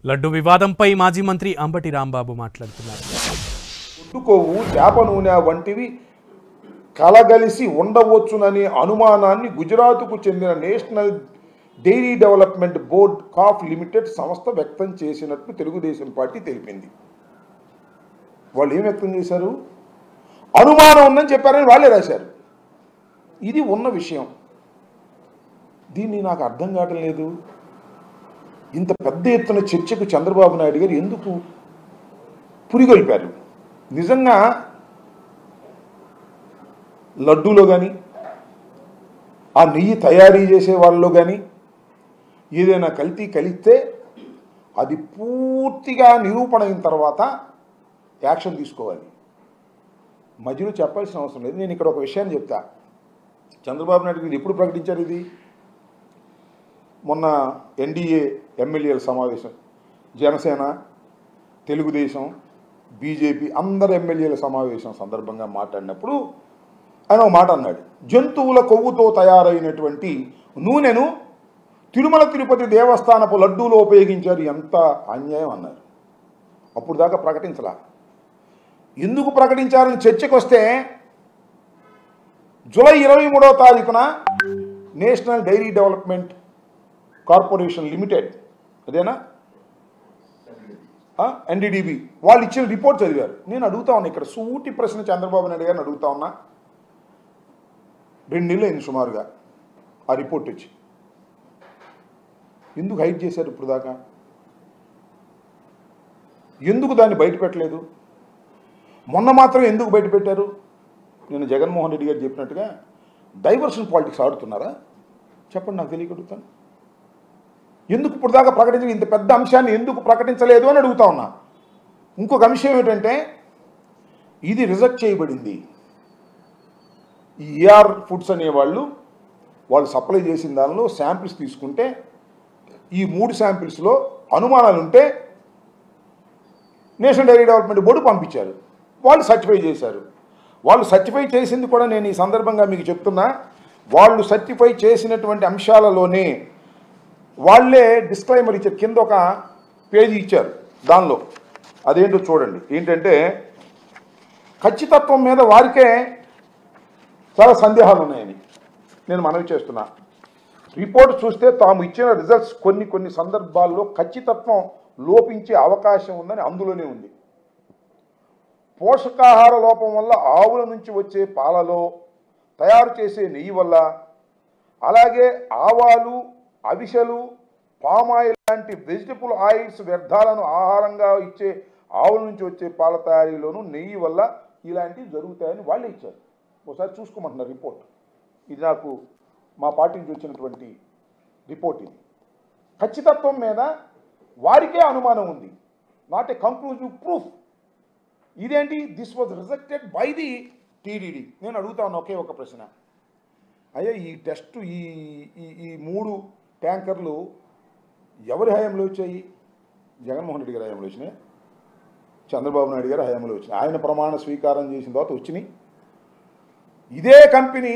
లడ్డు వివాదంపై మాజీ మంత్రి అంబటి రాంబాబు మాట్లాడుతున్నారు. కొవ్వు, చేప నూనె వంటివి కలగలిసి ఉండవచ్చుననే అనుమానాన్ని గుజరాత్కు చెందిన నేషనల్ డైరీ డెవలప్మెంట్ బోర్డ్ కాఫ్ లిమిటెడ్ సంస్థ వ్యక్తం చేసినట్లు తెలుగుదేశం పార్టీ తెలిపింది. వాళ్ళు ఏం వ్యక్తం చేశారు? అనుమానం ఉందని చెప్పారని వాళ్ళే రాశారు. ఇది ఉన్న విషయం. దీన్ని నాకు అర్థం కావటం లేదు. ఇంత పెద్ద ఎత్తున చర్చకు చంద్రబాబు నాయుడు గారు ఎందుకు పురిగొల్పారు? నిజంగా లడ్డూలో కానీ ఆ నెయ్యి తయారీ చేసే వాళ్ళలో కానీ ఏదైనా కల్తీ కలిస్తే అది పూర్తిగా నిరూపణ అయిన తర్వాత యాక్షన్ తీసుకోవాలి. మధ్యలో చెప్పాల్సిన అవసరం లేదు. నేను ఇక్కడ ఒక విషయాన్ని చెప్తా. చంద్రబాబు నాయుడు గారు ఎప్పుడు ప్రకటించారు ఇది? మొన్న ఎన్డీఏ ఎమ్మెల్యేల సమావేశం, జనసేన, తెలుగుదేశం, బీజేపీ అందరు ఎమ్మెల్యేల సమావేశం సందర్భంగా మాట్లాడినప్పుడు ఆయన ఒక మాట అన్నాడు. జంతువుల కొవ్వుతో తయారైనటువంటి నూనెను తిరుమల తిరుపతి దేవస్థానపు లడ్డూలో ఉపయోగించారు, ఎంత అన్యాయం అన్నారు. అప్పుడు దాకా ప్రకటించలా. ఎందుకు ప్రకటించారని చర్చకు వస్తే జూలై 23వ తారీఖున National Dairy Development Corporation Limited, అదేనా, ఎన్డీడీబీ, వాళ్ళు ఇచ్చిన రిపోర్ట్ చదివారు. నేను అడుగుతా ఉన్నా, ఇక్కడ సూటి ప్రశ్న చంద్రబాబు నాయుడు గారిని అడుగుతా ఉన్నా. 2 నెలలు అయింది సుమారుగా ఆ రిపోర్ట్ వచ్చి. ఎందుకు హైడ్ చేశారు ఇప్పుడు దాకా? ఎందుకు దాన్ని బయట పెట్టలేదు? మొన్న మాత్రం ఎందుకు బయట పెట్టారు? నేను జగన్మోహన్ రెడ్డి గారు చెప్పినట్టుగా డైవర్షన్ పాలిటిక్స్ ఆడుతున్నారా? చెప్పండి, నాకు తెలియగలుగుతాను. ఎందుకు ఇప్పుడు దాకా ప్రకటించలేదు? ఇంత పెద్ద అంశాన్ని ఎందుకు ప్రకటించలేదు అని అడుగుతా ఉన్నా. ఇంకొక అంశం ఏమిటంటే, ఇది రిజెక్ట్ చేయబడింది. ఈ ఏఆర్ ఫుడ్స్ అనేవాళ్ళు సప్లై చేసిన దానిలో శాంపిల్స్ తీసుకుంటే ఈ 3 శాంపిల్స్లో అనుమానాలు ఉంటే నేషనల్ డైరీ డెవలప్మెంట్ బోర్డు పంపించారు. వాళ్ళు సర్టిఫై చేశారు. వాళ్ళు సర్టిఫై చేసింది కూడా నేను ఈ సందర్భంగా మీకు చెప్తున్నా. వాళ్ళు సర్టిఫై చేసినటువంటి అంశాలలోనే వాళ్ళే డిస్క్లైమర్ ఇచ్చారు. కింద ఒక పేజీ ఇచ్చారు. దానిలో అదేంటో చూడండి. ఏంటంటే, ఖచ్చితత్వం మీద వారికే చాలా సందేహాలు ఉన్నాయని నేను మనవి చేస్తున్నా. రిపోర్ట్ చూస్తే తాము ఇచ్చిన రిజల్ట్స్ కొన్ని సందర్భాల్లో ఖచ్చితత్వం లోపించే అవకాశం ఉందని అందులోనే ఉంది. పోషకాహార లోపం వల్ల ఆవుల నుంచి వచ్చే పాలలో, తయారు చేసే నెయ్యి వల్ల, అలాగే ఆవాలు, అవిసెలు, పామాయిల్ లాంటి వెజిటబుల్ ఆయిల్స్ వ్యర్థాలను ఆహారంగా ఇచ్చే ఆవుల నుంచి వచ్చే పాల తయారీలోనూ నెయ్యి వల్ల ఇలాంటివి జరుగుతాయని వాళ్ళే ఇచ్చారు. ఒకసారి చూసుకోమంటున్నారు రిపోర్ట్. ఇది నాకు మా పార్టీ నుంచి వచ్చినటువంటి రిపోర్ట్. ఇది ఖచ్చితత్వం మీద వారికే అనుమానం ఉంది, నాట్ ఏ కంక్లూజివ్ ప్రూఫ్. ఇదేంటి? This was rejected by the TDD. నేను అడుగుతా ఉన్నా ఒకే ఒక ప్రశ్న. అయ్యా, ఈ టెస్ట్ ఈ 3 ట్యాంకర్లు ఎవరి హయాంలో వచ్చాయి? జగన్మోహన్ రెడ్డి గారి హయాంలో వచ్చినాయి, చంద్రబాబు నాయుడు గారి హయాంలో వచ్చినాయి. ఆయన ప్రమాణ స్వీకారం చేసిన తర్వాత వచ్చినాయి. ఇదే కంపెనీ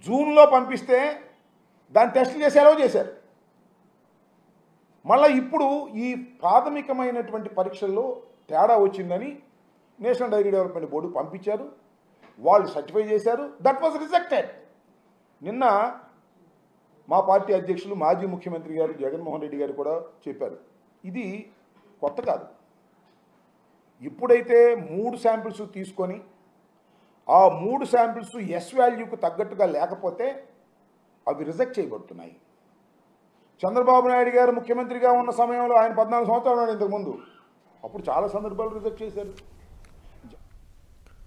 జూన్లో పంపిస్తే దాన్ని టెస్టులు చేసి అలౌ చేశారు. మళ్ళీ ఇప్పుడు ఈ ప్రాథమికమైనటువంటి పరీక్షల్లో తేడా వచ్చిందని నేషనల్ డైరీ డెవలప్మెంట్ బోర్డు పంపించారు. వాళ్ళు సర్టిఫై చేశారు. That was rejected. నిన్న మా పార్టీ అధ్యక్షులు మాజీ ముఖ్యమంత్రి గారు జగన్మోహన్ రెడ్డి గారు కూడా చెప్పారు, ఇది కొత్త కాదు. ఇప్పుడైతే 3 శాంపిల్స్ తీసుకొని ఆ 3 శాంపిల్స్ ఎస్ వాల్యూకు తగ్గట్టుగా లేకపోతే అవి రిజెక్ట్ చేయబడుతున్నాయి. చంద్రబాబు నాయుడు గారు ముఖ్యమంత్రిగా ఉన్న సమయంలో ఆయన 14 సంవత్సరాలు ఇంతకుముందు, అప్పుడు చాలా సందర్భాలు రిజెక్ట్ చేశారు.